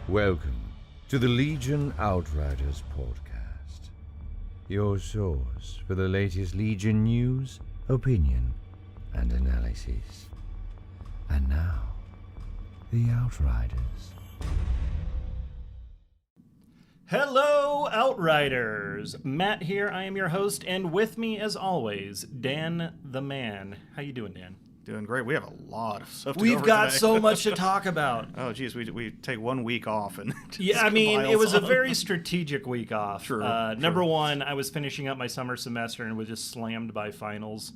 Welcome to the Legion Outriders podcast, your source for the latest Legion news, opinion, and analysis. And now, the Outriders. Hello, Outriders! Matt here, I am your host, and with me, as always, Dan the Man. How you doing, Dan? Doing great. We have a lot of stuff to go We've over got today. so much to talk about. Oh, geez, we take 1 week off and Yeah, I mean, it was a some. very strategic week off. True, Number one, I was finishing up my summer semester and was just slammed by finals,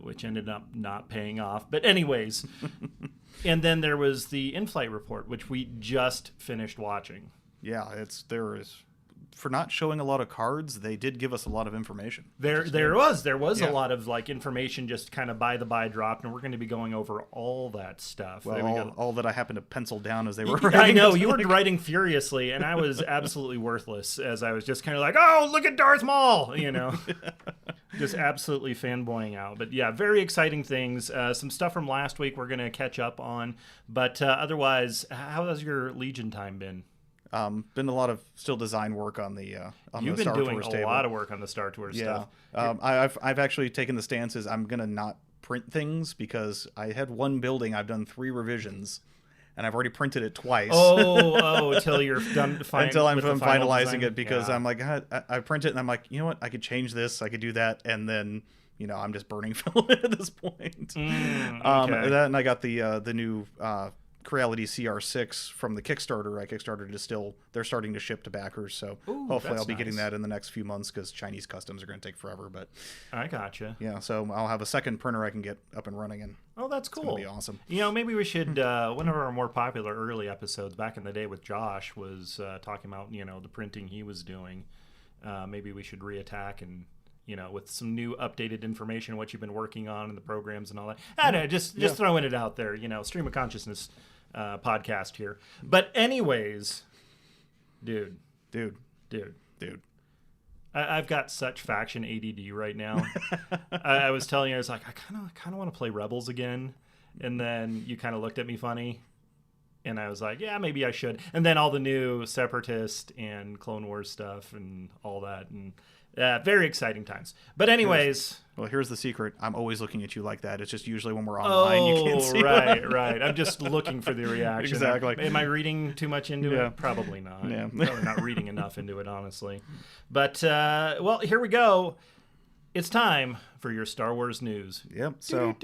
which ended up not paying off. But anyways, and then there was the in-flight report, which we just finished watching. Yeah, for not showing a lot of cards, they did give us a lot of information. There was Yeah. a lot of like information just kind of by the by dropped, and we're going to be going over all that stuff. Well, all that I happened to pencil down as they were I writing. know, you were writing furiously, and I was absolutely worthless as I was just kind of like, oh, look at Darth Maul, you know. Just absolutely fanboying out. But yeah, very exciting things. Some stuff from last week we're going to catch up on. But otherwise, how has your Legion time been? Been a lot of still design work on the You've the been Star doing Tours a table. lot of work on the Star Tours Yeah, stuff. I've actually taken the stances. I'm gonna not print things because I had one building. I've done 3 revisions, and I've already printed it twice. Until you're done. Until I'm with the final finalizing design? it because Yeah. I'm like, I print it and I'm like, you know what? I could change this. I could do that. And then, I'm just burning filament at this point. Okay. That, and I got the new Creality CR6 from the Kickstarter. I Kickstarted they're starting to ship to backers. So Ooh, hopefully that's I'll be getting nice. that in the next few months because Chinese customs are going to take forever. But I gotcha. yeah, so I'll have a second printer I can get up and running, and Oh, that's it's going cool. to be awesome. Maybe we should, one of our more popular early episodes back in the day with Josh was talking about, the printing he was doing. Maybe we should reattack and, with some new updated information, what you've been working on and the programs and all that. I don't know, just throwing it out there, stream of consciousness podcast here. But anyways, dude. I've got such faction ADD right now. I was telling you, I was like, I kind of want to play Rebels again. And then you kind of looked at me funny. And I was like, yeah, maybe I should. And then all the new Separatist and Clone Wars stuff and all that. And very exciting times. But anyways. Well, here's the secret. I'm always looking at you like that. It's just usually when we're online, you can't see. Right. I'm just looking for the reaction. Exactly. Am I reading too much into Yeah. it? Probably not. Yeah. Probably not reading enough into it, honestly. But, well, here we go. It's time for your Star Wars news. Yep. So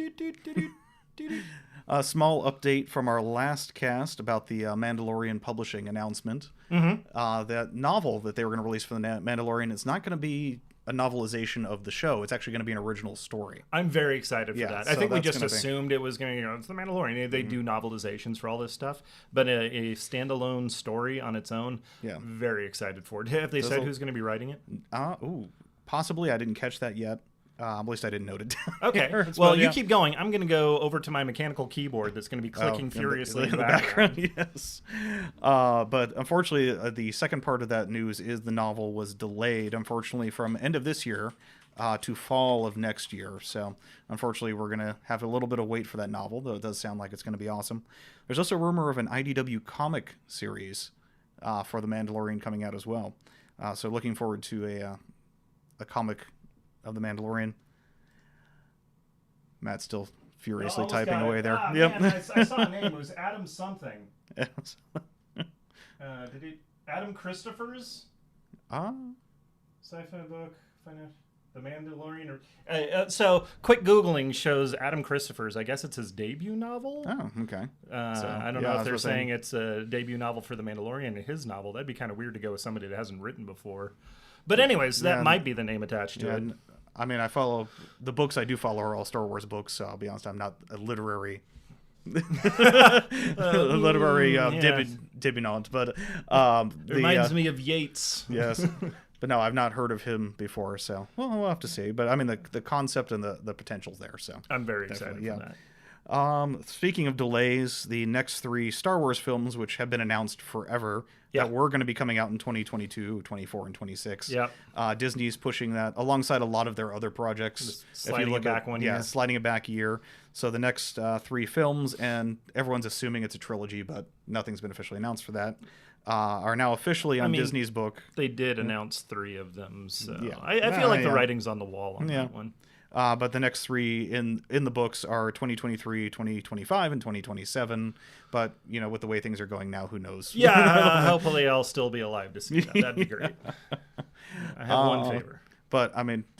a small update from our last cast about the Mandalorian publishing announcement. Mm-hmm. That novel that they were going to release for the Mandalorian, it's not going to be a novelization of the show. It's actually going to be an original story. I'm very excited for Yeah, that. so I think we that's just gonna be- assumed it was going to, it's the Mandalorian. They do novelizations for all this stuff. But a standalone story on its own, Yeah. very excited for it. Have they said This'll- who's going to be writing it? Possibly. I didn't catch that yet. At least I didn't note it down. Okay. here. Well, But, you yeah. keep going. I'm going to go over to my mechanical keyboard that's going to be clicking furiously in the background. Yes. But unfortunately, the second part of that news is the novel was delayed, unfortunately, from end of this year to fall of next year. So unfortunately, we're going to have a little bit of wait for that novel, though it does sound like it's going to be awesome. There's also a rumor of an IDW comic series for The Mandalorian coming out as well. So looking forward to a comic of The Mandalorian. Matt's still furiously typing away there. Man, I saw a name. It was Adam something. Adam Christophers? Sci-fi book. The Mandalorian. So, quick Googling shows Adam Christophers. I guess it's his debut novel. Oh, okay. I don't know if they're saying it's a debut novel for The Mandalorian and his novel. That'd be kind of weird to go with somebody that hasn't written before. But anyways, that might be the name attached to it. I mean, I follow the books I do follow are all Star Wars books, so I'll be honest, I'm not a literary debutante, but It reminds me of Yates. Yes. But no, I've not heard of him before, so we'll have to see. But I mean, the concept and the potential's there, so I'm very excited for that. Speaking of delays, the next 3 Star Wars films, which have been announced forever, that were going to be coming out in 2022, 24, and 26. Yep. Disney's pushing that alongside a lot of their other projects. Just sliding it back one year. Yeah, sliding it back a year. So the next 3 films, and everyone's assuming it's a trilogy, but nothing's been officially announced for that, are now officially on Disney's book. They did announce 3 of them, so Yeah. I feel like the writing's on the wall on that one. But the next 3 in the books are 2023, 2025, and 2027. But, with the way things are going now, who knows? Yeah, hopefully I'll still be alive to see that. That'd be great. I have one favor. But,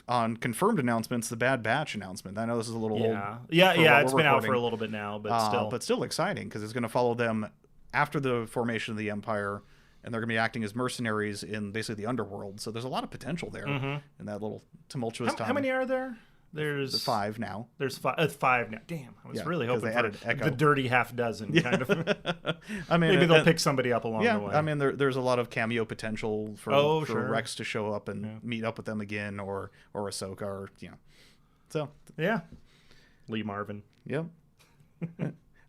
on confirmed announcements, the Bad Batch announcement. I know this is a little old. Yeah, it's been out for a little bit now, but still exciting, because it's going to follow them after the formation of the Empire, and they're going to be acting as mercenaries in basically the underworld. So there's a lot of potential there in that little tumultuous time. How many are there? There's 5 now. There's 5 now. Damn, I was really hoping they for added Echo. the dirty half dozen kind of. Maybe they'll pick somebody up along the way. There's a lot of cameo potential for Rex to show up and meet up with them again, or Ahsoka, or So yeah, Lee Marvin. Yep.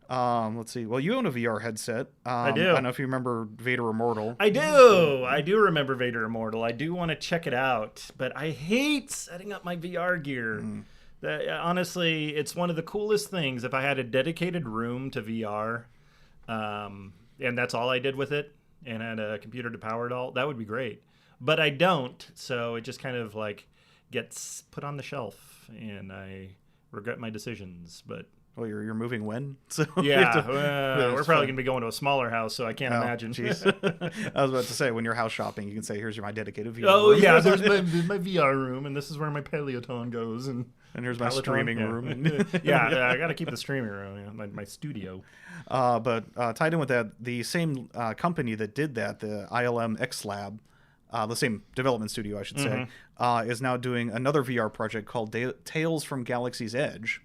Let's see. Well, you own a VR headset. I do. I don't know if you remember Vader Immortal. I do remember Vader Immortal. I do want to check it out, but I hate setting up my VR gear. Honestly, it's one of the coolest things. If I had a dedicated room to VR, and that's all I did with it, and had a computer to power it all, that would be great. But I don't, so it just kind of like gets put on the shelf, and I regret my decisions. But well, you're moving when? So yeah, we're probably gonna be going to a smaller house, so I can't imagine. Geez. I was about to say, when you're house shopping, you can say, "Here's my dedicated VR room." Yeah, there's my VR room, and this is where my Peloton goes, and here's my streaming room. I got to keep the streaming room, my studio. But tied in with that, the same company that did that, the ILM X Lab, the same development studio, I should say, is now doing another VR project called Tales from Galaxy's Edge.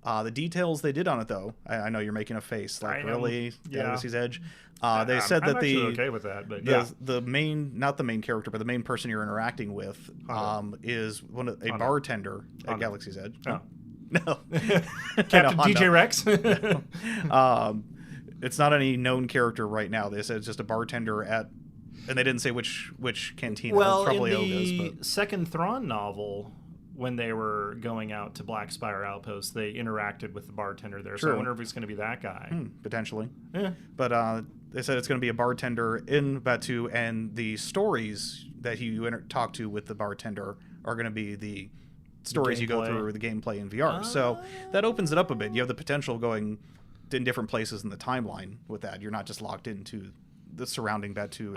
The details they did on it, though, I know you're making a face, like really, Galaxy's Edge. They said that I'm okay with that, but the main, not the main character, but the main person you're interacting with, is a bartender at Galaxy's Edge. Oh. No, Captain DJ Rex. It's not any known character right now. They said it's just a bartender at, and they didn't say which cantina. Well, in the second Thrawn novel, when they were going out to Black Spire Outpost, they interacted with the bartender there. True. So I wonder if it's going to be that guy. Potentially. Yeah. But they said it's going to be a bartender in Batuu, and the stories that you talk to with the bartender are going to be the stories you go through, the gameplay in VR. So that opens it up a bit. You have the potential of going in different places in the timeline with that. You're not just locked into the surrounding Batuu.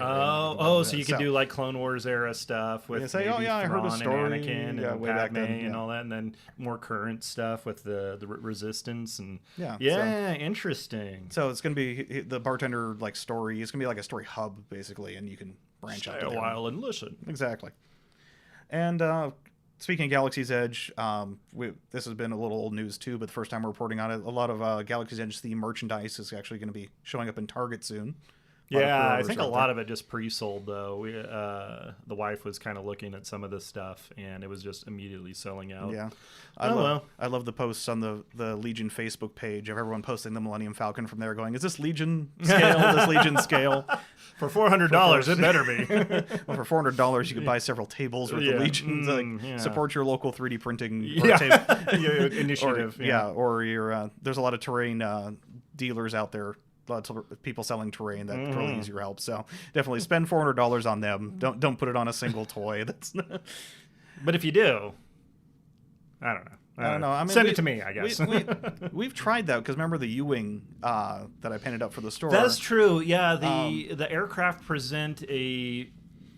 So you can do like Clone Wars era stuff with say, I heard a story, and Anakin and Padme and all that, and then more current stuff with the Resistance and interesting. So it's going to be the bartender like story. It's going to be like a story hub basically, and you can branch out. Stay a while and listen. Exactly. And speaking of Galaxy's Edge, this has been a little old news too, but the first time we're reporting on it, a lot of Galaxy's Edge theme merchandise is actually going to be showing up in Target soon. Yeah, I think a lot of it just pre-sold though. The wife was kind of looking at some of this stuff, and it was just immediately selling out. Yeah, I love the posts on the Legion Facebook page of everyone posting the Millennium Falcon from there, going, "Is this Legion scale? This Legion scale?" For $400, it better be. Well, for $400, you could buy several tables with the Legions. Support your local 3D printing initiative. Or your there's a lot of terrain dealers out there. Lots of people selling terrain that really use your help. So definitely spend $400 on them. Don't put it on a single toy. But if you do, I don't know. I don't know. I mean, send it to me, I guess. We've tried that because remember the U-wing that I painted up for the store. That's true. Yeah, the aircraft present a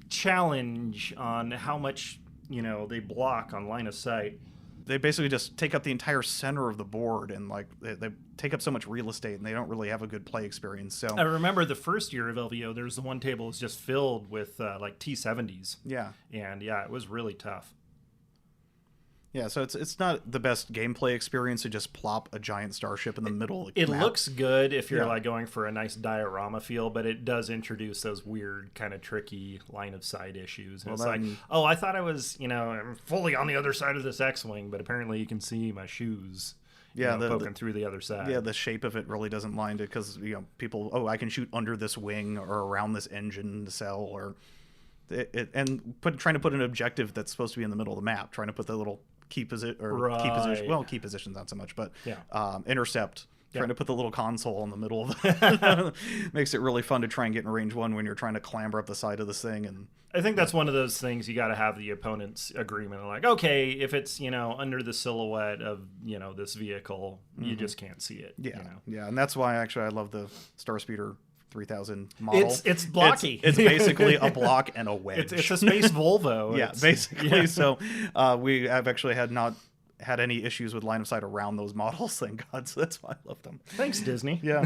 challenge on how much they block on line of sight. They basically just take up the entire center of the board, and like they take up so much real estate, and they don't really have a good play experience. So I remember the first year of LVO, there's the one table was just filled with like T-70s. Yeah, and it was really tough. Yeah, so it's not the best gameplay experience to just plop a giant starship in the middle of the map. It looks good if you're like going for a nice diorama feel, but it does introduce those weird kind of tricky line of sight issues. And it's like, I thought I was, I'm fully on the other side of this X-Wing, but apparently you can see my shoes. Poking through the other side. Yeah, the shape of it really doesn't mind it because people, I can shoot under this wing or around this engine cell or trying to put an objective that's supposed to be in the middle of the map, trying to put the little key position Right. well, key positions not so much, but Yeah. intercept. Yeah. Trying to put the little console in the middle of the makes it really fun to try and get in range one when you're trying to clamber up the side of this thing. And I think that's one of those things you got to have the opponent's agreement. Like, okay, if it's, under the silhouette of, this vehicle, you just can't see it. yeah, you know? yeah, and that's why actually I love the Star Speeder 3000 model. It's blocky. It's basically a block and a wedge. It's a space Volvo. Yeah, basically. Yeah. So we have actually not had any issues with line of sight around those models, thank God. So that's why I love them. Thanks, Disney. Yeah.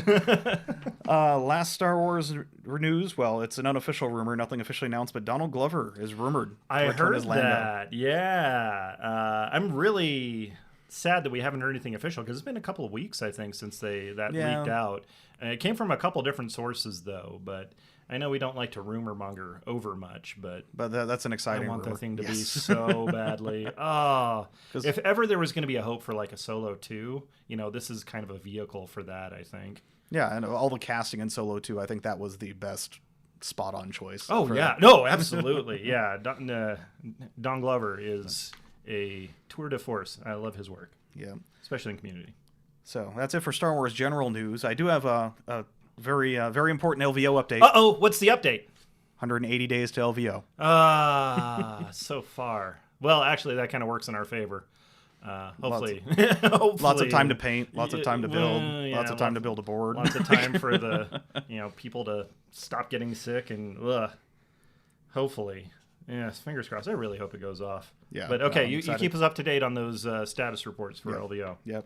Last Star Wars news. Well, it's an unofficial rumor, nothing officially announced, but Donald Glover is rumored to I return heard as Lando. that. Yeah. I'm really sad that we haven't heard anything official because it's been a couple of weeks, I think, since that leaked out. And it came from a couple different sources, though. But I know we don't like to rumor monger over much, but that's an exciting I want rumor. that thing to be so badly. Oh, if ever there was going to be a hope for like a Solo 2, this is kind of a vehicle for that, I think. Yeah, and all the casting in Solo 2, I think that was the best spot-on choice. Oh, yeah. No, absolutely. Yeah, Don Glover is a tour de force. I love his work. Yeah. Especially in Community. So that's it for Star Wars general news. I do have a very important LVO update. Uh-oh, what's the update? 180 days to LVO. So far. Well, actually, that kind of works in our favor. Hopefully. Lots of time to paint, lots of time to build, lots of time to build a board. Lots of time for the people to stop getting sick and hopefully. Yes, fingers crossed. I really hope it goes off. Yeah. But okay, you keep us up to date on those status reports for LVO. Yep.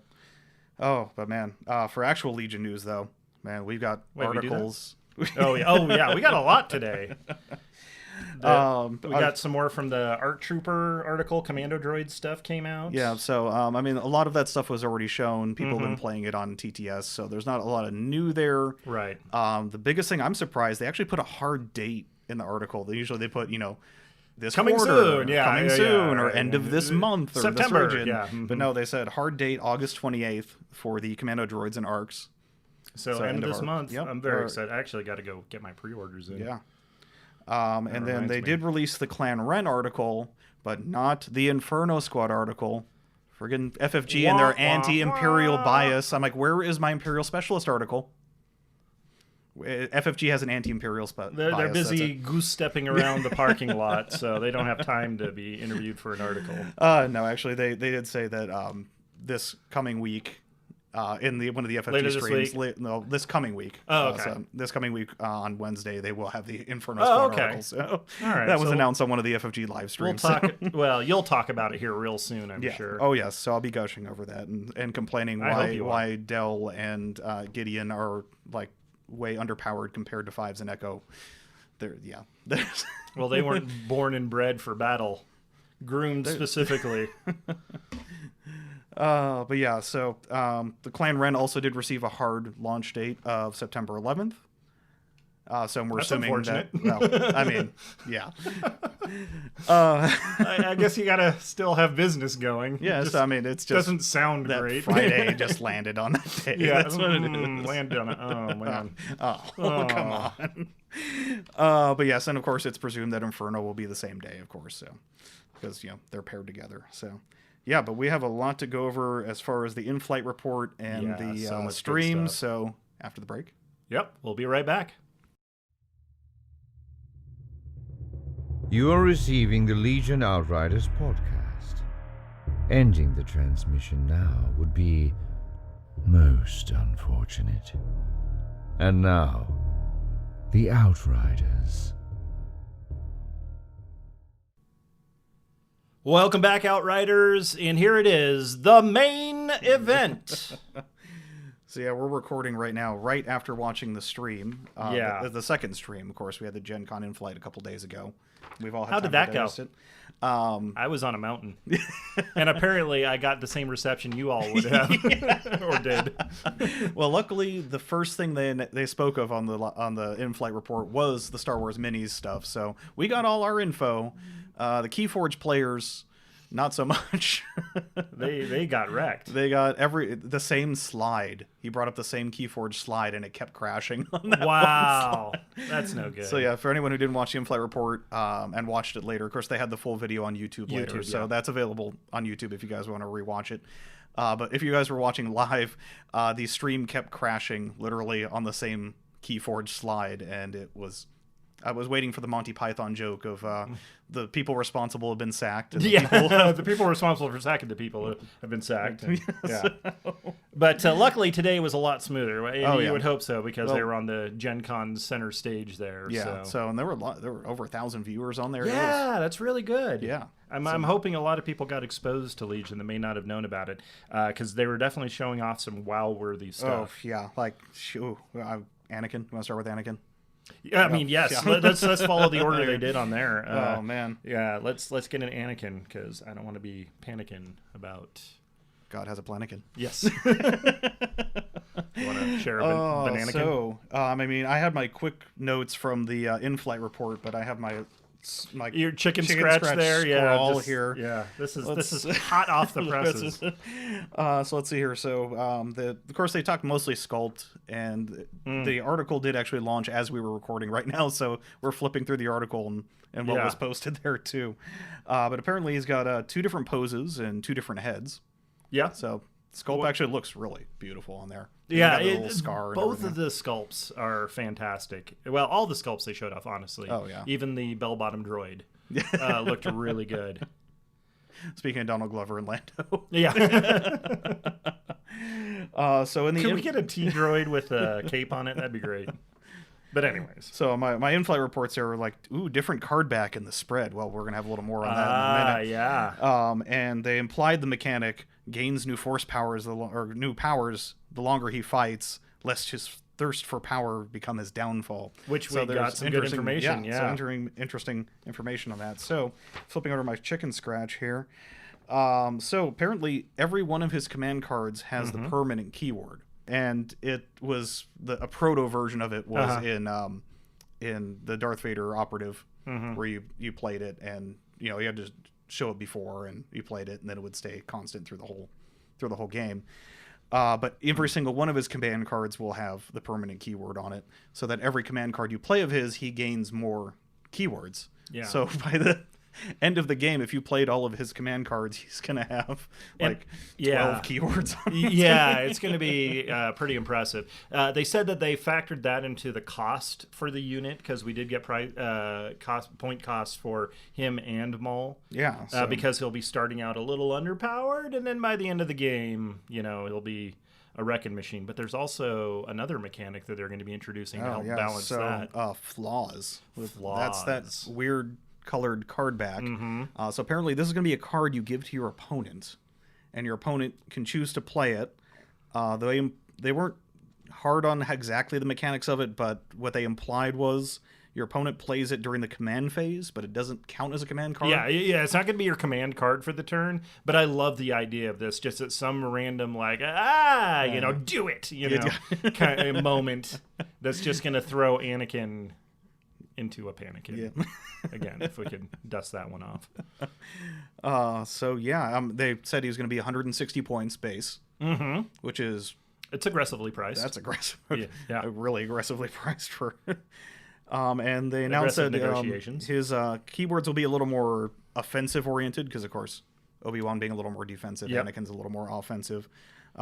Oh, but man, for actual Legion news though, man, we've got articles. Oh yeah, we got a lot today. We got some more from the ARC Trooper article. Commando droid stuff came out. Yeah, so I mean, a lot of that stuff was already shown. People have been playing it on TTS, so there's not a lot of new there. Right. The biggest thing I'm surprised they actually put a hard date in the article. They put this coming quarter, soon, coming soon, or end of this month, or September, this region. yeah. But no, they said hard date August 28th for the Commando droids and ARCs. So end of this month. Yep. I'm very excited. I actually got to go get my pre-orders in. Yeah. And then they did release the Clan Ren article, but not the Inferno Squad article. Friggin' FFG and their anti-Imperial bias. I'm like, where is my Imperial Specialist article? FFG has an anti-Imperial bias. They're busy goose-stepping around the parking lot, so they don't have time to be interviewed for an article. No, actually, they did say that this coming week, in one of the FFG Later streams, this coming week. Oh, okay. So this coming week on Wednesday, they will have the Inferno Squad article. So all right, that was announced on one of the FFG live streams. We'll talk. Well, you'll talk about it here real soon, I'm sure. Oh yes, so I'll be gushing over that and complaining why Dell and Gideon are like way underpowered compared to Fives and Echo. Well, they weren't born and bred for battle, groomed specifically. But yeah, so the Clan Ren also did receive a hard launch date of September 11th. So we're assuming that. Well, I mean, yeah. I guess you gotta still have business going. Yes, I mean it's just doesn't sound that great. Friday just landed on that day. Yeah, that's what it is. Landed on it. Oh man. Come on. But yes, and of course it's presumed that Inferno will be the same day, of course. So because they're paired together. So. Yeah, but we have a lot to go over as far as the in-flight report and the stream. So after the break. Yep, we'll be right back. You are receiving the Legion Outriders podcast. Ending the transmission now would be most unfortunate. And now, the Outriders. Welcome back, Outriders, and here it is, the main event. So yeah, we're recording right now, right after watching the stream. The second stream, of course. We had the Gen Con in-flight a couple days ago. We've all had How time did that to go? digest it. I was on a mountain, and apparently I got the same reception you all would have, or did. Well, luckily, the first thing they spoke of on the in-flight report was the Star Wars Minis stuff. So we got all our info. The Keyforge players Not so much. They got wrecked. They got the same slide. He brought up the same Keyforge slide, and it kept crashing on that Wow, one slide. that's no good. So yeah, for anyone who didn't watch the in-flight report and watched it later, of course they had the full video on YouTube later, so that's available on YouTube if you guys want to rewatch it. But if you guys were watching live, the stream kept crashing literally on the same Keyforge slide, and it was. I was waiting for the Monty Python joke of the people responsible have been sacked. And the people responsible for sacking the people have been sacked. And, yeah. But luckily today was a lot smoother. You would hope so because they were on the Gen Con center stage there. Yeah. So and there were over 1,000 viewers on there. Yeah, that's really good. Yeah. I'm hoping a lot of people got exposed to Legion that may not have known about it because they were definitely showing off some WoW-worthy stuff. Oh yeah, like Anakin. You want to start with Anakin? Yeah, I mean, yes. Yeah. Let's follow the order they did on there. Oh man. Yeah, let's get an Anakin because I don't want to be panicking about. God has a Planakin. Yes. You want to share a bananakin? So, I mean, I had my quick notes from the in-flight report, but I have my your chicken scratch there, all here. Yeah, this is hot off the presses. So let's see here. So of course they talked mostly Sculpt, and the article did actually launch as we were recording right now. So we're flipping through the article and what was posted there too. But apparently he's got 2 different poses and 2 different heads. Yeah. So Sculpt actually looks really beautiful on there. Yeah, scar. Both of the sculpts are fantastic. Well, all the sculpts they showed off, honestly. Oh yeah. Even the bell-bottom droid looked really good. Speaking of Donald Glover and Lando. Yeah. So Can we get a T-droid with a cape on it? That'd be great. But anyways. So my in-flight reports there were like, ooh, different card back in the spread. Well, we're going to have a little more on that in a minute. Yeah. And they implied the mechanic gains new force powers, or new powers, the longer he fights, lest his thirst for power become his downfall. Which we got some good information. Yeah. So interesting information on that. So flipping over my chicken scratch here. So apparently every one of his command cards has the permanent keyword. And it was a proto version of it was in the Darth Vader operative where you played it, and you had to show it before and you played it, and then it would stay constant through the whole game. But every single one of his command cards will have the permanent keyword on it, so that every command card you play of his, he gains more keywords. Yeah. So by the end of the game, if you played all of his command cards, he's gonna have 12 keywords on him. Yeah, it's gonna be pretty impressive. They said that they factored that into the cost for the unit because we did get point costs for him and Maul. Yeah, because he'll be starting out a little underpowered, and then by the end of the game, he'll be a wrecking machine. But there's also another mechanic that they're going to be introducing to help balance that. Flaws. Flaws. That's that weird colored card back. So apparently this is going to be a card you give to your opponent, and your opponent can choose to play it. They weren't hard on exactly the mechanics of it, but what they implied was your opponent plays it during the command phase, but it doesn't count as a command card. Yeah, it's not going to be your command card for the turn, but I love the idea of this, just at some random, do it, kind of moment that's just going to throw Anakin into a Planakin. Yeah. Again, if we could dust that one off. They said he was going to be 160 points base, which is... It's aggressively priced. That's aggressive. Yeah. Really aggressively priced for... and they announced that his keywords will be a little more offensive-oriented, because, of course, Obi-Wan being a little more defensive, Anakin's a little more offensive.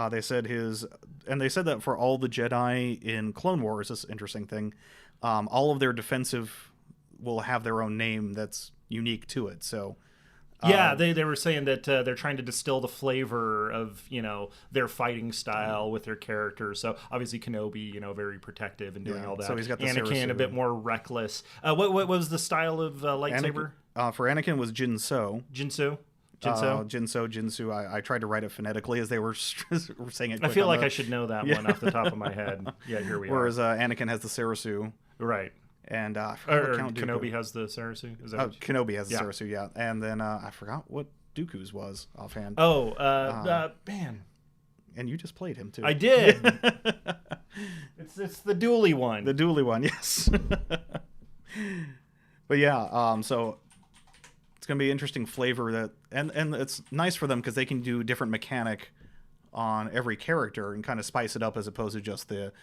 They said that for all the Jedi in Clone Wars, this interesting thing, all of their defensive will have their own name that's unique to it. So, they were saying that they're trying to distill the flavor of their fighting style with their characters. So obviously Kenobi, very protective and doing all that. So he's got the Anakin a bit more reckless. What was the style of lightsaber? For Anakin was Jinsu. Jinsu. I tried to write it phonetically as they were saying it. I feel like I should know that one off the top of my head. Yeah, here we are. Whereas Anakin has the Sarasu. Right. And Kenobi has the Sarasu. Is that Kenobi has the Sarasu, yeah. And then I forgot what Dooku's was offhand. Man. And you just played him too. I did. It's the dually one. The dually one, yes. But yeah, so going to be interesting flavor that, and it's nice for them because they can do different mechanic on every character and kind of spice it up as opposed to just the,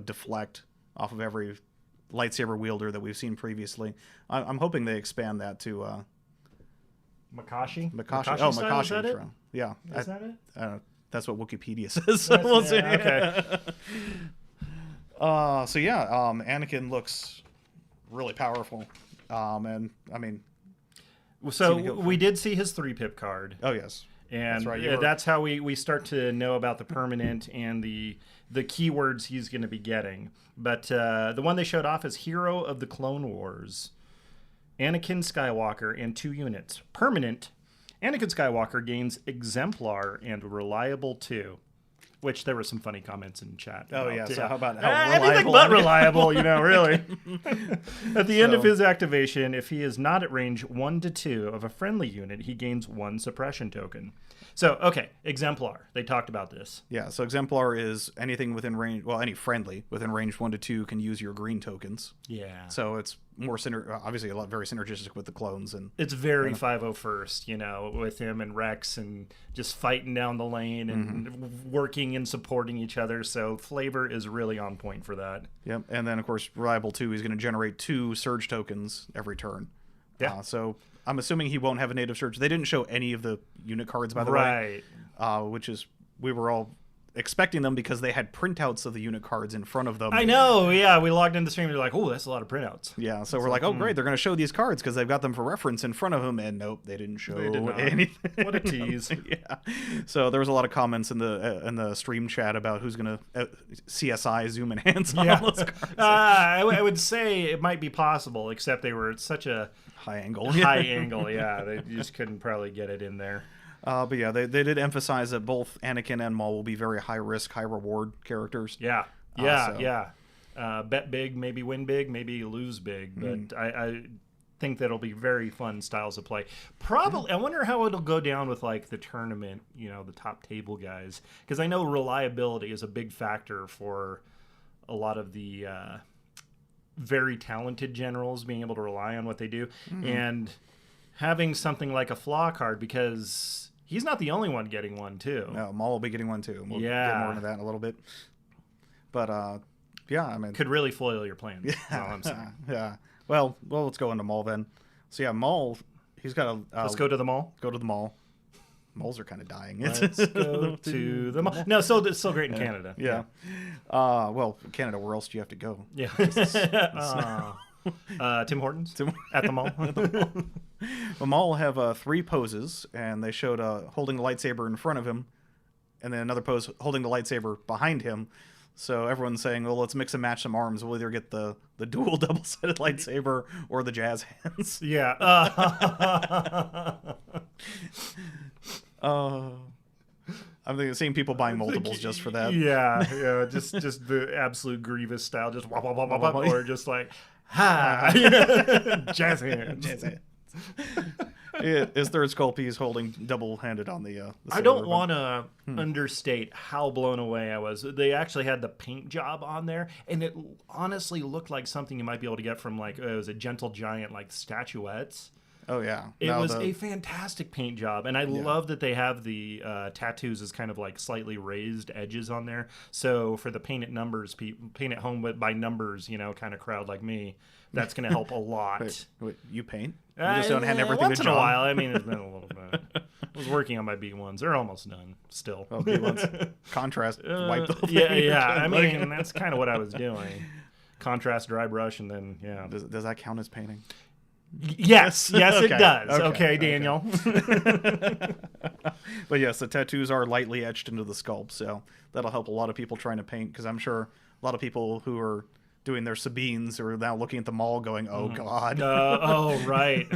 deflect off of every lightsaber wielder that we've seen previously. I'm hoping they expand that to Makashi. Makashi. Style, Makashi. is that it? Yeah. Is that it? That's what Wikipedia says. So we'll see. Okay. Anakin looks really powerful. And I mean, so we did see his 3-pip card. Oh yes. And that's right. That's how we start to know about the permanent and the keywords he's going to be getting. But the one they showed off is Hero of the Clone Wars. Anakin Skywalker and 2 units. Permanent. Anakin Skywalker gains Exemplar and Reliable 2. Which there were some funny comments in chat. Oh, about, yeah. So how about how reliable? Anything but reliable, really. At the end of his activation, if he is not at range 1 to 2 of a friendly unit, he gains 1 suppression token. So, okay, Exemplar. They talked about this. Yeah, so Exemplar is anything within range, well, any friendly within range 1 to 2 can use your green tokens. Yeah. So it's more obviously very synergistic with the clones, and it's very 501st, with him and Rex and just fighting down the lane and working and supporting each other. So flavor is really on point for that. Yep, and then of course Reliable 2, he's going to generate 2 surge tokens every turn. Yeah. So I'm assuming he won't have a native surge. They didn't show any of the unit cards, by the way. Right. Which is, we were all expecting them because they had printouts of the unit cards in front of them. I know, yeah. We logged in the stream and they're like, oh, that's a lot of printouts. Yeah, so we're like, oh, great, they're going to show these cards because they've got them for reference in front of them. And nope, they didn't show anything. What a tease. Yeah. So there was a lot of comments in the stream chat about who's going to CSI zoom enhance on all those cards. I would say it might be possible, except they were at such a high angle. Yeah, they just couldn't probably get it in there. But yeah, they did emphasize that both Anakin and Maul will be very high risk, high reward characters. Yeah. Bet big, maybe win big, maybe lose big. But I think that'll be very fun styles of play. Probably, I wonder how it'll go down with like the tournament, the top table guys, because I know reliability is a big factor for a lot of the very talented generals being able to rely on what they do, and having something like a flaw card, because he's not the only one getting one too. No, Maul will be getting one too. We'll get more into that in a little bit. But I mean, could really foil your plans. Yeah, that's all I'm saying. Yeah. Well, let's go into Maul then. So yeah, Maul, he's got a. Let's go to the mall. Go to the mall. Malls are kind of dying. Let's go to the mall. No, it's still great in Canada. Yeah. Well, Canada, where else do you have to go? Yeah. Tim Hortons at the mall. Well, Maul will have 3 poses, and they showed holding the lightsaber in front of him, and then another pose holding the lightsaber behind him. So everyone's saying, well, let's mix and match some arms. We'll either get the dual double-sided lightsaber or the jazz hands. Yeah. I'm seeing people buying multiples just for that. Yeah, just the absolute Grievous style, just wop, wop, wop, wop, wop, or just like, ha, jazz hands. Jazz hands. His third sculpt, he's holding double-handed on the I don't want to understate how blown away I was. They actually had the paint job on there, and it honestly looked like something you might be able to get from like it was a Gentle Giant like statuettes. Oh yeah, it was a fantastic paint job, and I love that they have the tattoos as kind of like slightly raised edges on there. So for the paint it home by numbers, kind of crowd like me, that's going to help a lot. Wait, you paint? You just don't have everything once to in a while. I mean, it's been a little bit. I was working on my B1s. They're almost done still. Oh, B1s. Contrast, wipe the whole thing. Yeah. I mean, that's kind of what I was doing. Contrast, dry brush, and then, yeah. Does that count as painting? Yes, Okay. It does. Okay, Daniel. But yes, the tattoos are lightly etched into the sculpt, so that'll help a lot of people trying to paint, because I'm sure a lot of people who are doing their Sabines are now looking at the mall going, oh, God. Right.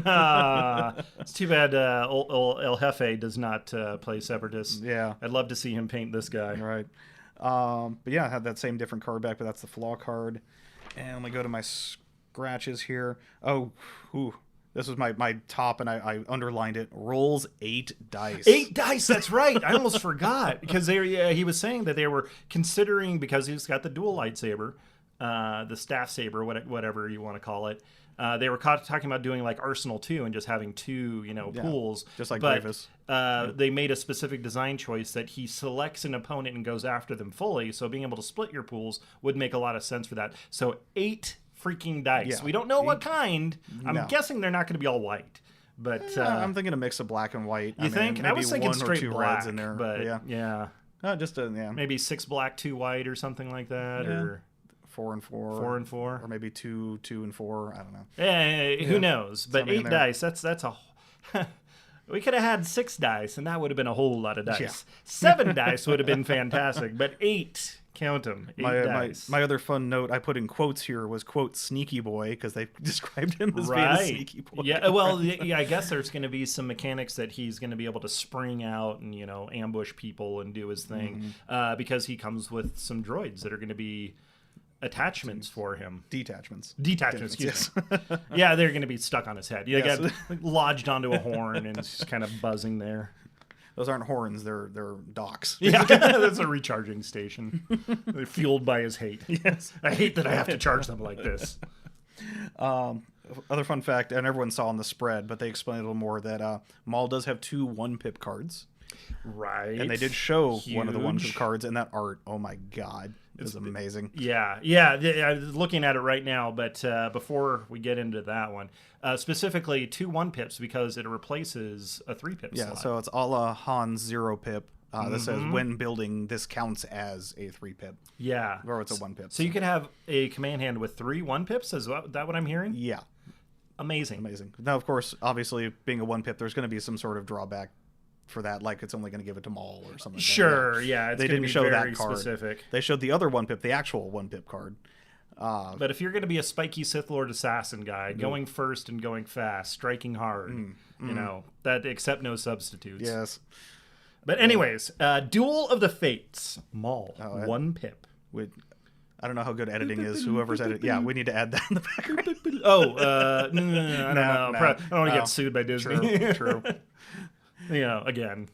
It's too bad El Jefe does not play Separatists. Yeah. I'd love to see him paint this guy. Right. But yeah, I had that same different card back, but that's the flaw card. And let me go to my scratches here. This was my top, and I underlined it. Rolls 8 dice. 8 dice, that's right. I almost forgot, because he was saying that they were considering, because he's got the dual lightsaber, the staff saber, whatever you want to call it. They were talking about doing like Arsenal 2 and just having 2, pools. Just like but, Grievous. They made a specific design choice that he selects an opponent and goes after them fully. So being able to split your pools would make a lot of sense for that. So 8 freaking dice. Yeah. We don't know what kind. I'm No. guessing they're not going to be all white. But I'm thinking a mix of black and white. you think? Maybe I was thinking one or straight two black, reds in there. but yeah. Yeah. maybe 6 black, 2 white, or something like that, Yeah. or 4 and 4. 4 and 4, or maybe 2 and 4. I don't know. yeah. Who knows? But Something in 8 there. dice. That's a. We could have had 6 dice, and that would have been a whole lot of dice. Yeah. 7 dice would have been fantastic, but 8. Count them. 8 My dice. other fun note I put in quotes here was, quote, sneaky boy, because they described him as being a Right. sneaky boy. Yeah. Well, I guess there's going to be some mechanics that he's going to be able to spring out and ambush people and do his thing, because he comes with some droids that are going to be attachments for him. Detachments. Excuse me. Yeah, they're going to be stuck on his head. They Yes. got lodged onto a horn and it's just kind of buzzing there. Those aren't horns, they're docks. Yeah, that's a recharging station. They're fueled by his hate. Yes, I hate that I have to charge them like this. Other fun fact, and everyone saw on the spread, but they explained a little more that Maul does have 2 1-pip cards. Right. And they did show one of the 1-pip Huge. cards, and that art, oh my god, is amazing. Yeah. I'm looking at it right now, but before we get into that one, specifically 2 1-pips because it replaces a 3-pip Yeah, slot. so it's a la Han's 0-pip. That says when building, this counts as a 3-pip. Yeah. Or it's a 1-pip. So you could have a command hand with 3 1-pips? Is that what I'm hearing? Yeah, Amazing. Now, of course, obviously, being a 1-pip, there's going to be some sort of drawback for that, like it's only going to give it to Maul or something. Sure, like that. yeah. It's They gonna didn't be show very that card. specific. They showed the other 1-pip, the actual 1-pip card. But if you're going to be a spiky Sith Lord assassin guy, going first and going fast, striking hard, that accept no substitutes. Yes. But anyways, Duel of the Fates, Maul, 1-pip. I don't know how good editing is. Whoever's editing, yeah, we need to add that in the background. No, I don't know. No. I don't want to get sued by Disney. True. Again.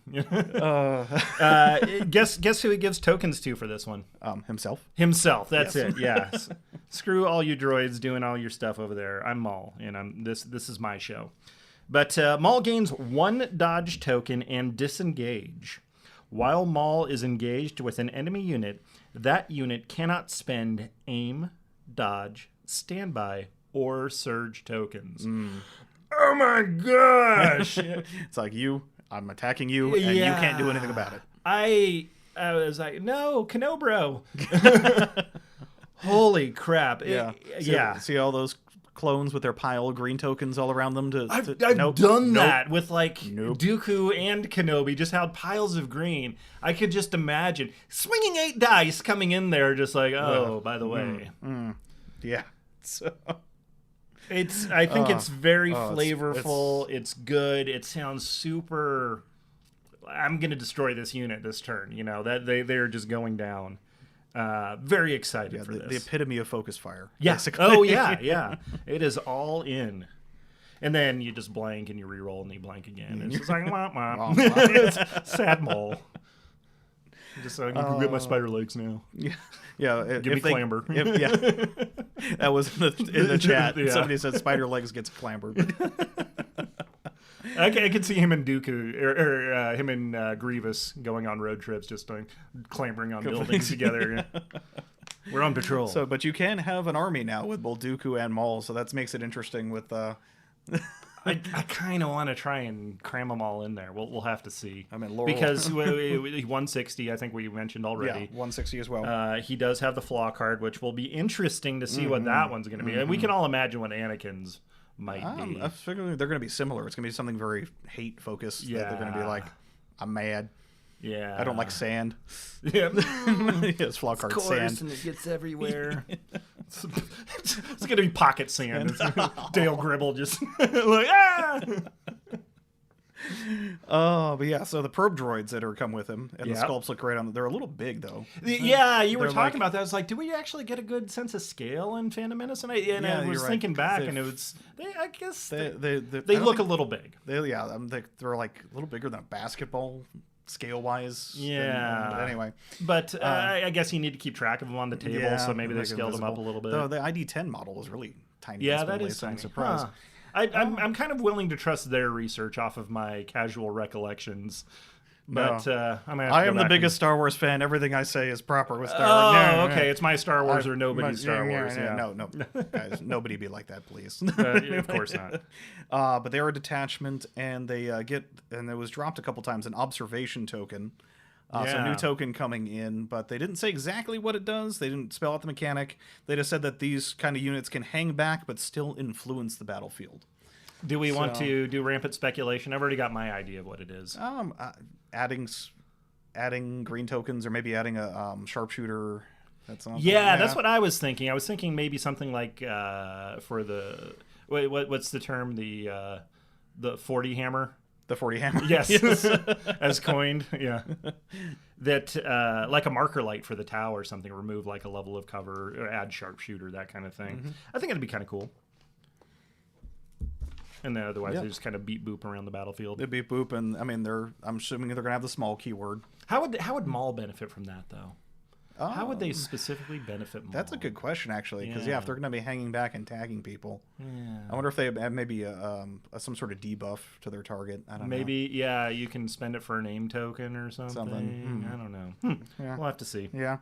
Guess who he gives tokens to for this one? Himself. Himself. That's Yes. it. Yes. Screw all you droids doing all your stuff over there. I'm Maul, and this is my show. But Maul gains 1 dodge token and disengage. While Maul is engaged with an enemy unit, that unit cannot spend aim, dodge, standby, or surge tokens. Oh my gosh! It's like I'm attacking you, and you can't do anything about it. I was like, no, Canobro. Holy crap! See all those clones with their pile of green tokens all around them. I've Nope. done Nope. that with like Nope. Dooku and Kenobi, just had piles of green. I could just imagine swinging 8 dice coming in there, just like, oh, by the way, Yeah. So I think it's very flavorful. it's- It's good. It sounds super. I'm gonna destroy this unit this turn. That they're just going down. Very excited for the this. epitome of focus fire. Yeah. Basically. Oh yeah. It is all in. And then you just blank and you re-roll and you blank again. It's just like wah, wah. It's sad Mole. Just so I can get my spider legs now. Yeah. Give me clamber. That was in the chat. Yeah. Somebody said spider legs gets clambered. I can see him and Dooku, or him and Grievous going on road trips, just clambering on buildings together. We're on patrol. So, but you can have an army now with both Dooku and Maul, so that makes it interesting with I kind of want to try and cram them all in there. We'll have to see. I mean, Laurel. Because 160, I think we mentioned already. Yeah, 160 as well. He does have the flaw card, which will be interesting to see what that one's going to be. And we can all imagine what Anakin's might be. I figure they're going to be similar. It's going to be something very hate focused. Yeah. They're going to be like, I'm mad. Yeah. I don't like sand. Yeah. His flaw card sand. And it gets everywhere. It's going to be pocket sand. It's Dale Gribble just like, ah! But yeah, so the probe droids that are come with him, and the sculpts look great on them. They're a little big, though. Yeah, you were They're talking like- about that. I was like, do we actually get a good sense of scale in Phantom Menace? And I was you're thinking right. back, They've- and it was, I guess They they I don't look a think- little big. they're like a little bigger than a basketball scale wise. Yeah. Anyway, But I guess you need to keep track of them on the table, so maybe they make it scaled them up a visible. little bit. Though the ID10 model was really tiny. Yeah, and that spindly, is so I'm tiny. surprised. Huh. I'm kind of willing to trust their research off of my casual recollections. But I'm gonna have to I go am the back biggest Star Wars fan. Everything I say is proper with Star Oh, Wars. okay. It's my Star Wars or nobody's Star Wars. Yeah. No, guys, nobody be like that, please. Of course not. But they are a detachment, and they and it was dropped a couple times, an observation token. So a Yeah. new token coming in, but they didn't say exactly what it does. They didn't spell out the mechanic. They just said that these kind of units can hang back, but still influence the battlefield. Do we want to do rampant speculation? I've already got my idea of what it is. Adding green tokens, or maybe adding a sharpshooter. That's something. Yeah, that's what I was thinking. I was thinking maybe something like for the what's the term, the 40 hammer. The 40 hammer. Yes, as coined. Yeah, that like a marker light for the Tau or something. Remove like a level of cover, or add sharpshooter, that kind of thing. Mm-hmm. I think it'd be kind of cool. And then otherwise, they just kind of beat boop around the battlefield. They beep boop, and I mean I'm assuming they're gonna have the small keyword. How would Maul benefit from that though? How would they specifically benefit Maul? That's a good question, actually, because Yeah. if they're going to be hanging back and tagging people, Yeah. I wonder if they have maybe some sort of debuff to their target. I don't know. Maybe, yeah, you can spend it for a name token or something. I don't know. Yeah. We'll have to see. Yeah.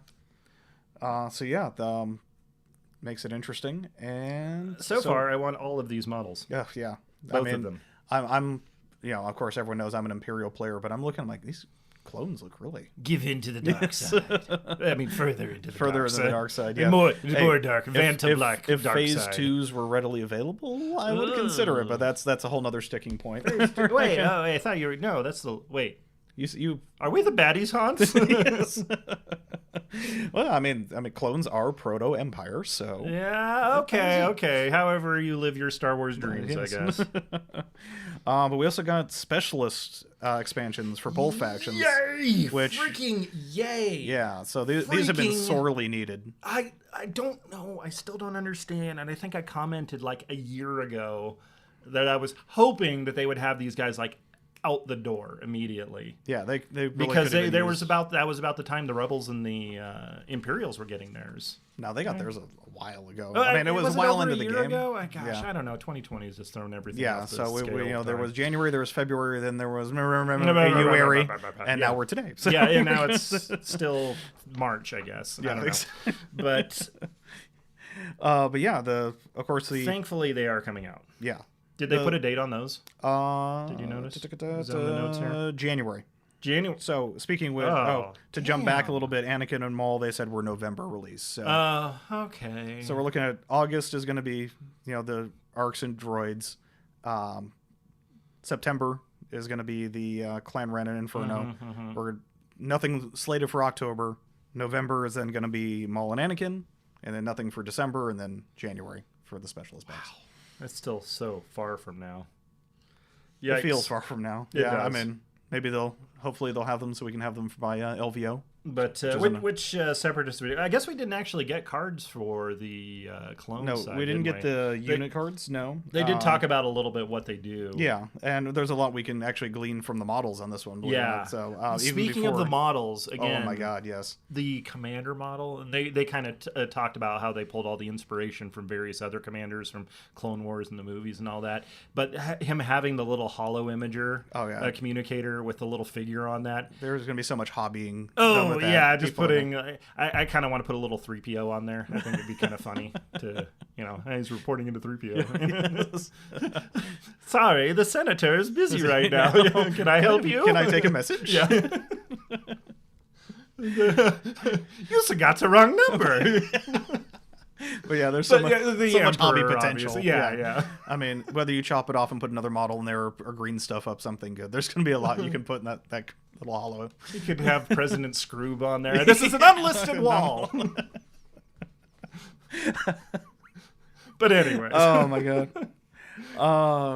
Makes it interesting, and So far, I want all of these models. yeah. Both of them. I'm of course, everyone knows I'm an Imperial player, but I'm looking. I'm like, these clones look really Give in to the dark side. I mean, further into the dark side. the dark side. Yeah, More dark. Van to if, black. If dark phase side. 2s were readily available, I would consider it. But that's a whole nother sticking point. Wait, I thought you were. No, that's the. Wait. You Are we the baddies, Hans? yes. Well, I mean, clones are proto Empire, so Yeah, okay. However you live your Star Wars dreams, Yes. I guess. But we also got specialist expansions for both factions. Yay! Which- Freaking yay! Yeah, so these have been Freaking- sorely needed. I don't know. I still don't understand. And I think I commented like a year ago that I was hoping that they would have these guys like out the door immediately. Yeah, they really Because could have been that used. was about the time the Rebels and the Imperials were getting theirs. No, they got theirs a while ago. Oh, I mean, it was a while over into a the year game. ago? Gosh, Yeah. I don't know. 2020 has just thrown everything. Yeah, off the so we scale there of was time. January, there was February, then there was February, and now we're today. So. Yeah, and now it's still March, I guess. I don't know. exactly. But But yeah, of course the thankfully they are coming out. yeah. Did they put a date on those? Did you notice? Is that on the notes here? January. January. So speaking with to jump back a little bit, Anakin and Maul, they said we're November release. So Okay. so we're looking at August is going to be the arcs and droids. September is going to be the Clan Ren and Inferno. We're nothing slated for October. November is then going to be Maul and Anakin, and then nothing for December, and then January for the specialist packs. That's still so far from now. It Yikes. feels far from now. It I does. mean, maybe hopefully they'll have them so we can have them by LVO. But which separatist video? I guess we didn't actually get cards for the clone No, side, we didn't get we? the unit cards. No, They did talk about a little bit what they do. Yeah, and there's a lot we can actually glean from the models on this one. believe it or Yeah. not. So even Speaking of before- the models, again, oh my God, yes. the commander model, and they kind of talked about how they pulled all the inspiration from various other commanders from Clone Wars and the movies and all that. But him having the little hollow imager, communicator with the little figure on that. There's going to be so much hobbying. done Oh with that. yeah, just People are putting. I kind of want to put a little 3PO on there. I think it'd be kind of funny to, he's reporting into 3PO. Sorry, the senator is busy right now. Can I help you? Can I take a message? Yeah. You got the wrong number. But yeah, there's so much hobby Emperor, potential. obviously. Yeah. I mean, whether you chop it off and put another model in there or green stuff up something good, there's going to be a lot you can put in that little hollow. You could have President Scroob on there. This is an unlisted wall. But anyways. Oh my God.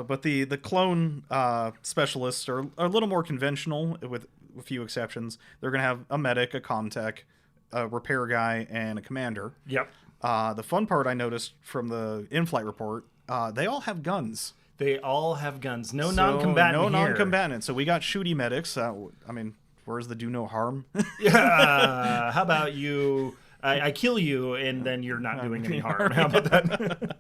But the clone specialists are a little more conventional with a few exceptions. They're going to have a medic, a comtech, a repair guy, and a commander. Yep. The fun part I noticed from the in-flight report, they all have guns. They all have guns. No non-combatant No here. non-combatant. So we got shooty medics. I mean, Where's the do no harm? Yeah. How about you? I kill you, and then you're not doing any harm. How about that?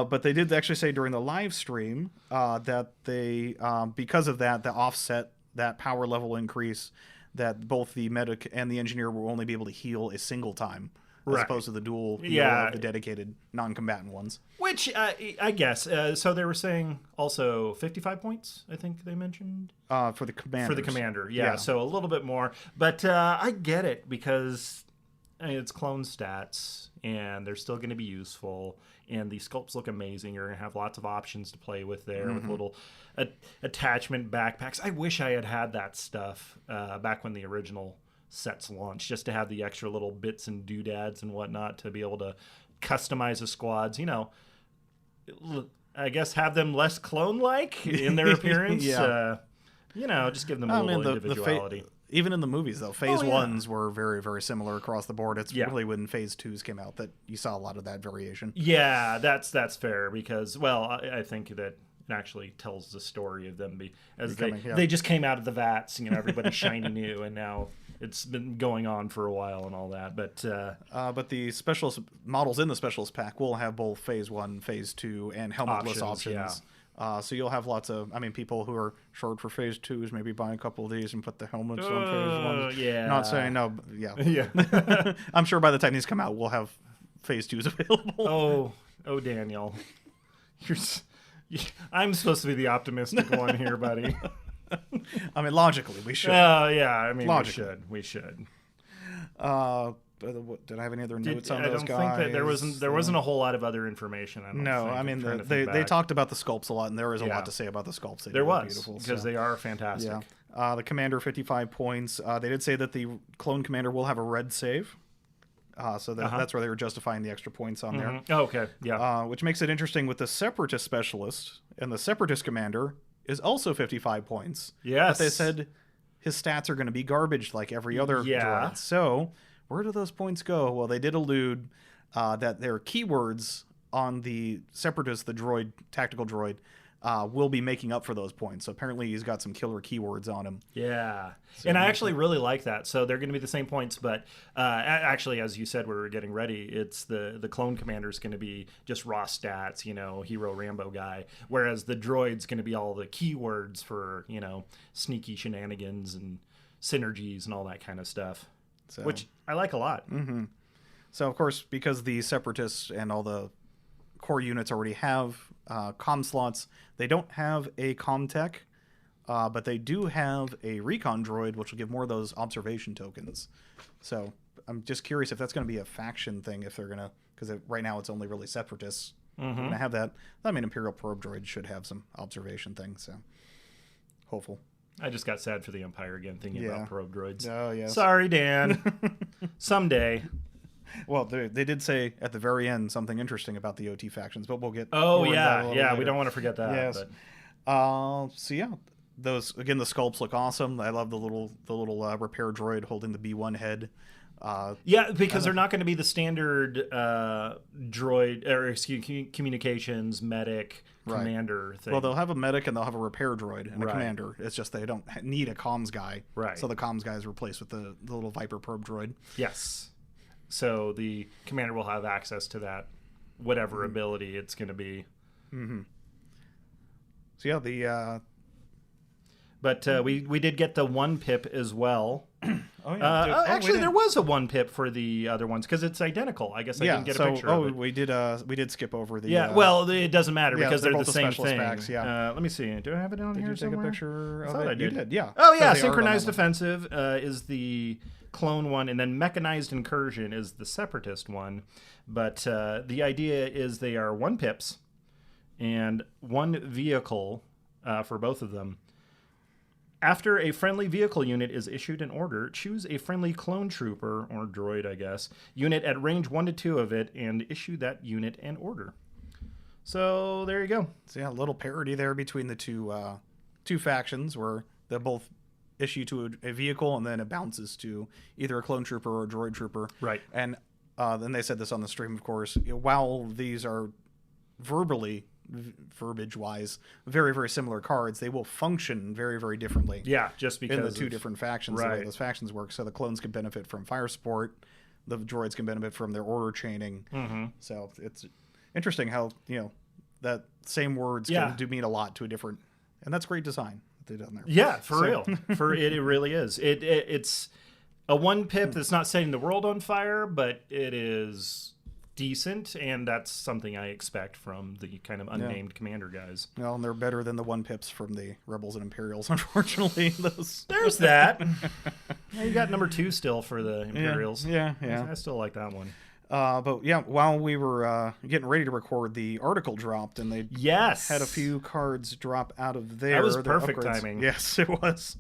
But they did actually say during the live stream that they, because of that, the offset, that power level increase, that both the medic and the engineer will only be able to heal a single time, as Right. opposed to the dual heal Yeah. of the dedicated non-combatant ones. Which I guess. So they were saying also 55 points, I think they mentioned. For the commander. For the commander, yeah. So a little bit more. But I get it because it's clone stats, and they're still going to be useful. And the sculpts look amazing. You're going to have lots of options to play with there with little attachment backpacks. I wish I had that stuff back when the original sets launched, just to have the extra little bits and doodads and whatnot to be able to customize the squads. I guess have them less clone-like in their appearance. Yeah. Just give them a little individuality. Even in the movies, though, Phase Oh, yeah. 1s were very, very similar across the board. It's Yeah. really when Phase 2s came out that you saw a lot of that variation. Yeah, that's fair because, well, I think that it actually tells the story of them they just came out of the vats, everybody's shiny new, and now it's been going on for a while and all that. But the specialist models in the specialist pack will have both Phase 1, Phase 2, and helmetless options. Yeah. So you'll have lots of, people who are short for Phase 2s maybe buy a couple of these and put the helmets on Phase 1s. Yeah. Not saying no, but yeah. Yeah. I'm sure by the time these come out, we'll have Phase 2s available. Oh, Daniel. I'm supposed to be the optimistic one here, buddy. Logically, we should. Yeah, Logically. we should. Did I have any other notes on I those don't guys? think that there wasn't a whole lot of other information. They talked about the sculpts a lot, and there is a Yeah. lot to say about the sculpts. There was, because they are fantastic. Yeah. The commander, 55 points. They did say that the clone commander will have a red save. So that's where they were justifying the extra points on there. Oh, okay, yeah. Which makes it interesting with the separatist specialist, and the separatist commander is also 55 points. Yes. But they said his stats are going to be garbage like every other Yeah. droid. So where do those points go? Well, they did allude that their keywords on the separatist, the droid, tactical droid, will be making up for those points. So apparently he's got some killer keywords on him. Yeah. And I actually really like that. So they're going to be the same points, but actually, as you said, we were getting ready. It's the clone commander is going to be just raw stats, hero Rambo guy, whereas the droid's going to be all the keywords for, sneaky shenanigans and synergies and all that kind of stuff, So, which I like a lot. So, of course, because the separatists and all the core units already have comm slots, they don't have a comm tech, but they do have a recon droid, which will give more of those observation tokens. So I'm just curious if that's going to be a faction thing, if they're going to, because right now it's only really separatists. Going to have that. Imperial probe droid should have some observation things, so hopeful. I just got sad for the Empire again, thinking about probe droids. Oh, yes. Sorry, Dan. Someday. Well, they did say at the very end something interesting about the OT factions, but we'll get. Oh, more into that a yeah. little Yeah, later. we don't want to forget that. Yes. But. So yeah, those again, the sculpts look awesome. I love the little repair droid holding the B1 head. Yeah, because they're not going to be the standard droid or communications medic commander thing. Well, they'll have a medic and they'll have a repair droid and a Right. commander. It's just they don't need a comms guy. Right. So the comms guy is replaced with the little Viper probe droid. Yes. So the commander will have access to that whatever ability it's going to be. So yeah, the But we did get the one pip as well. actually there was a one pip for the other ones because it's identical. I guess I didn't get a picture of it. we did skip over the Yeah, well, it doesn't matter because they're they're the both the same specialist thing. packs, yeah. Let me see. Do I have it down Did here you take somewhere? a picture of thought it? I did. You did, yeah. Oh, yeah. Because they are on that Synchronized one. Offensive is the clone one, and then Mechanized Incursion is the Separatist one. But the idea is they are one pips and one vehicle for both of them. After a friendly vehicle unit is issued an order, choose a friendly clone trooper, or droid, I guess, unit at range 1 to 2 of it, and issue that unit an order. So there you go. So yeah, a little parity there between the two factions where they both issue to a vehicle and then it bounces to either a clone trooper or a droid trooper. Right. And then they said this on the stream, of course, while these are verbally verbiage-wise, very, very similar cards, they will function very, very differently. Yeah, just because in the two different factions, the way those factions work. So the clones can benefit from fire support, the droids can benefit from their order chaining. So it's interesting how that same words do mean a lot to a different, and that's great design that they've done there. Yeah, for real. It really is. It's a 1 pip that's not setting the world on fire, but it is decent, and that's something I expect from the kind of unnamed commander guys. Well, and they're better than the 1 pips from the Rebels and Imperials, unfortunately. There's that. You got number 2 still for the Imperials. Yeah. I still like that one. But yeah, while we were getting ready to record, the article dropped, and they had a few cards drop out of there. That was perfect timing. Yes, it was.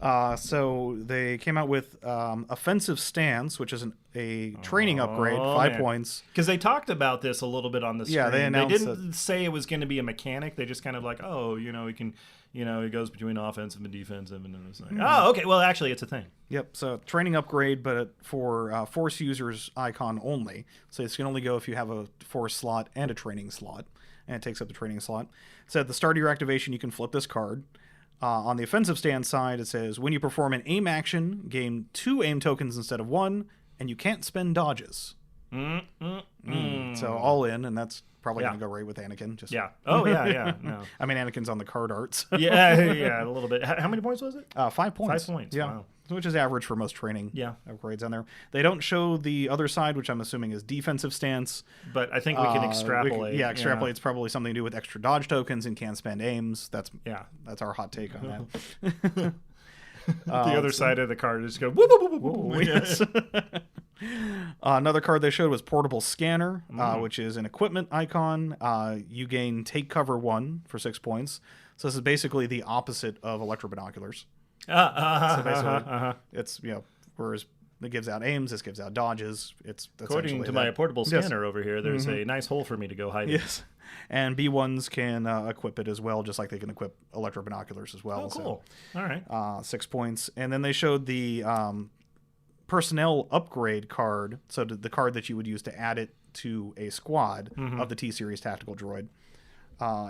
So they came out with Offensive Stance, which is a training upgrade, 5 points. Because they talked about this a little bit on the stream. Yeah, they announced didn't say it was going to be a mechanic. They just kind of like, we can, it goes between offensive and defensive. And then it's like, oh, okay, well, actually, it's a thing. Yep, so training upgrade, but for Force users icon only. So this can only go if you have a Force slot and a training slot, and it takes up the training slot. So at the start of your activation, you can flip this card. On the offensive stance side, it says, when you perform an aim action, gain 2 aim tokens instead of 1, and you can't spend dodges. So all in, and that's probably going to go right with Anakin. Oh, yeah. No. I mean, Anakin's on the card arts. yeah, a little bit. How many points was it? 5 points. 5 points, yeah. wow. Which is average for most training upgrades on there. They don't show the other side, which I'm assuming is defensive stance. But I think we can extrapolate. Extrapolate. It's probably something to do with extra dodge tokens and can't spend aims. That's our hot take on that. The other side of the card is go, whoop, whoop, whoop, whoop. Yes. Another card they showed was Portable Scanner, which is an equipment icon. You gain Take Cover 1 for 6 points. So this is basically the opposite of electro binoculars. So basically, it's whereas it gives out aims, this gives out dodges. It's according to my portable scanner over here. There's a nice hole for me to go hide. Yes, and B1s can equip it as well, just like they can equip electro binoculars as well. Oh, cool! So, all right, 6 points, and then they showed the personnel upgrade card. So the card that you would use to add it to a squad of the T-Series tactical droid.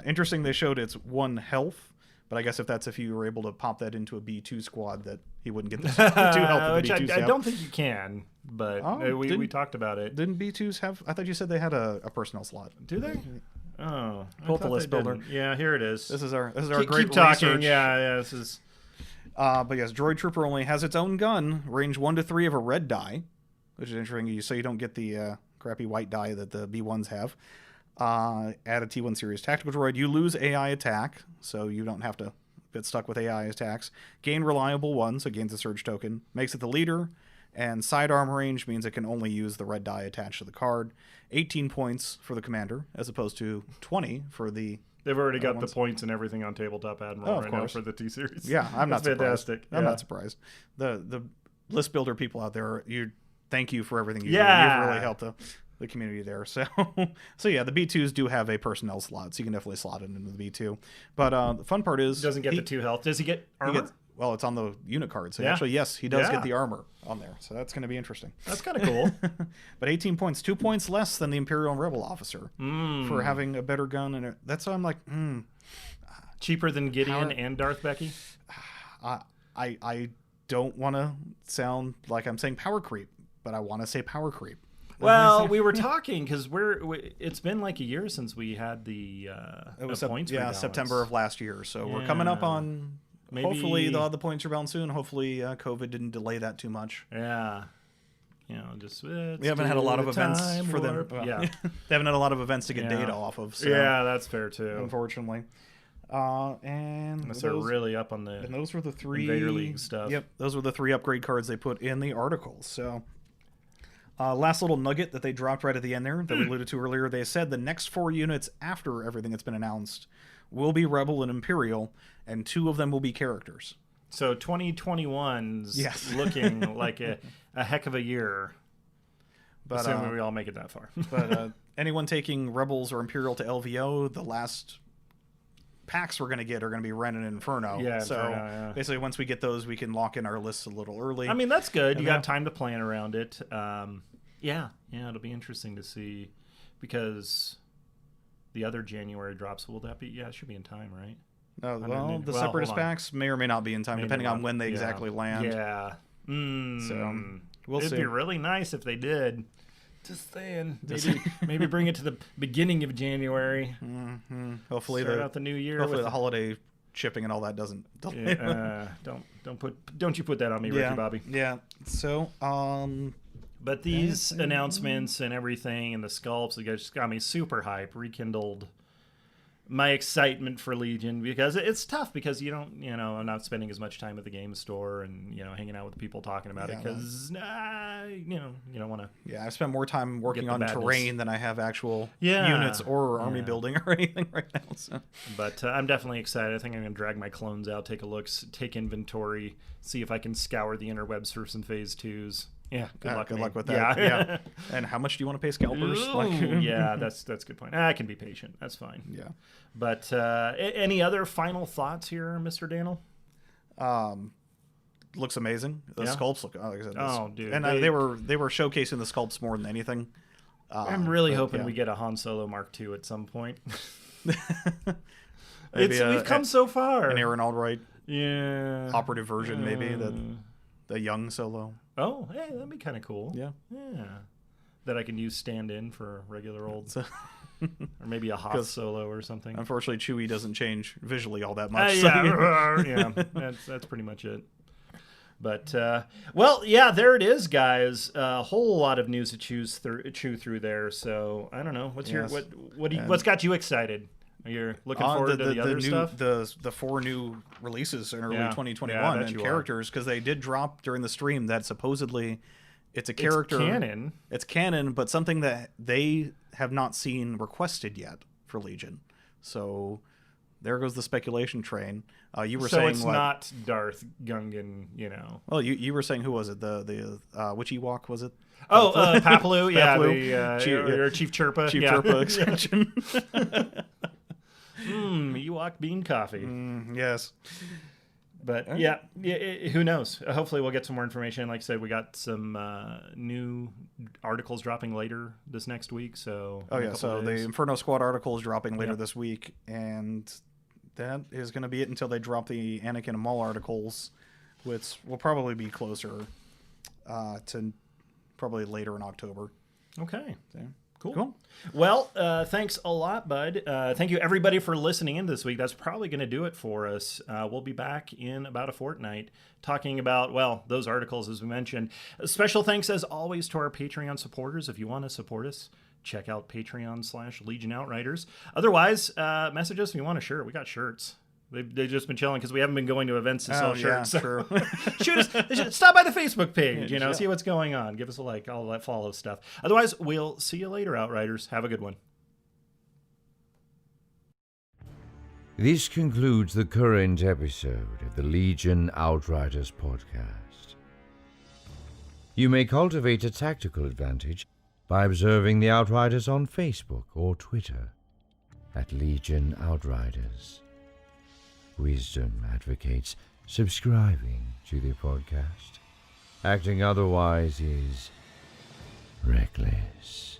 Interesting, they showed it's 1 health. But I guess if you were able to pop that into a B2 squad, that he wouldn't get the 2 health. Which I don't think you can, but we talked about it. Didn't B2s have? I thought you said they had a personnel slot. Do they? Oh, pull up the list builder. Yeah, here it is. This is our great keep talking. research. Yeah. This is. But yes, Droid Trooper only has its own gun, range 1 to 3 of a red die, which is interesting. So you don't get the crappy white die that the B1s have. Add a T1 series tactical droid. You lose AI attack, so you don't have to get stuck with AI attacks. Gain reliable 1, so gains a surge token. Makes it the leader. And sidearm range means it can only use the red die attached to the card. 18 points for the commander, as opposed to 20 for the... They've already got the points and everything on Tabletop Admiral right now for the T-Series. Yeah, I'm not surprised. Fantastic. I'm not surprised. The list builder people out there, thank you for everything you do. You've really helped the community there. So yeah, the B2s do have a personnel slot, so you can definitely slot it into the B2. But the fun part is... Doesn't get the 2 health. Does he get armor? Well, it's on the unit card. So actually, yes, he does get the armor on there. So that's going to be interesting. That's kind of cool. But 18 points, 2 points less than the Imperial and Rebel officer for having a better gun. And that's why I'm like, cheaper than Gideon and Darth Becky? I don't want to sound like I'm saying power creep, but I want to say power creep. Well, we were talking because it's been like a year since we had the points rebalance. September of last year. So we're coming up on... Hopefully the points are balanced soon. Hopefully COVID didn't delay that too much. Yeah. We haven't had a lot of events for them. They haven't had a lot of events to get data off of. So, that's fair too. Unfortunately. Unless they're really up on the... And those were the 3... Invader League stuff. Yep. Those were the 3 upgrade cards they put in the article. So... last little nugget that they dropped right at the end there that we alluded to earlier. They said the next 4 units after everything that's been announced will be Rebel and Imperial, and 2 of them will be characters. So 2021's looking like a heck of a year. But, assuming we all make it that far. But anyone taking Rebels or Imperial to LVO, the last packs we're going to get are going to be Ren and Inferno. Yeah, so Inferno, basically once we get those, we can lock in our lists a little early. I mean, that's good. And you got time to plan around it. It'll be interesting to see because the other January drops, will that be? Yeah, it should be in time, right? Well, the well, Separatist hold on. packs may or may not be in time, Maybe depending on not. when they Yeah. exactly land. Yeah. So we'll It'd see. be really nice if they did. Just saying. Maybe bring it to the beginning of January. Hopefully Start out the new year. hopefully with the holiday shipping and all that doesn't delay. don't you put that on me, Ricky Bobby. Yeah. So But these announcements and everything and the sculpts, it just got me super hype, rekindled my excitement for Legion, because it's tough because I'm not spending as much time at the game store and, hanging out with people talking about it because, you don't want to. Yeah, I've spent more time working on badness. terrain than I have actual Yeah. units or army building or anything right now. So. But I'm definitely excited. I think I'm going to drag my clones out, take a look, take inventory, see if I can scour the interwebs for some phase 2s. Yeah, good luck with that. Yeah. And how much do you want to pay scalpers? Ooh, yeah, that's a good point. I can be patient. That's fine. Yeah. But any other final thoughts here, Mr. Daniel? Looks amazing. The Yeah. sculpts look. Like I said, Dude, and they were showcasing the sculpts more than anything. I'm really hoping we get a Han Solo Mark II at some point. We've come so far. An Aaron Allbright operative version, maybe the young Solo. Oh, hey, that'd be kind of cool. Yeah. That I can use stand-in for regular old, or maybe a Hoth Solo or something. Unfortunately, Chewie doesn't change visually all that much. Yeah, that's pretty much it. But well, yeah, there it is, guys. A whole lot of news to chew through there. So I don't know. What's got you excited? You're looking forward to the other stuff? The 4 new releases in early 2021 and characters, because they did drop during the stream that supposedly it's a character. It's canon, but something that they have not seen requested yet for Legion. So there goes the speculation train. You were saying it's not Darth Gungan, Well, you were saying, who was it? The which Ewok was it? Oh, Papalu, Papalu. Chief Chirpa. Chief Chirpa extension. Ewok bean coffee. Yes. But who knows? Hopefully we'll get some more information. Like I said, we got some new articles dropping later this next week. So so the Inferno Squad article is dropping later this week, and that is going to be it until they drop the Anakin and Maul articles, which will probably be closer to probably later in October. Okay. So, Cool. Well, thanks a lot, bud. Thank you, everybody, for listening in this week. That's probably going to do it for us. We'll be back in about a fortnight talking about, those articles, as we mentioned. Special thanks, as always, to our Patreon supporters. If you want to support us, check out Patreon/Legion Outriders. Otherwise, message us if you want a shirt. We got shirts. They've just been chilling because we haven't been going to events to sell shirts. Yeah, true. Shoot us. Stop by the Facebook page, see what's going on. Give us a like, all that follow stuff. Otherwise, we'll see you later, Outriders. Have a good one. This concludes the current episode of the Legion Outriders podcast. You may cultivate a tactical advantage by observing the Outriders on Facebook or Twitter at Legion Outriders. Wisdom advocates subscribing to the podcast. Acting otherwise is reckless.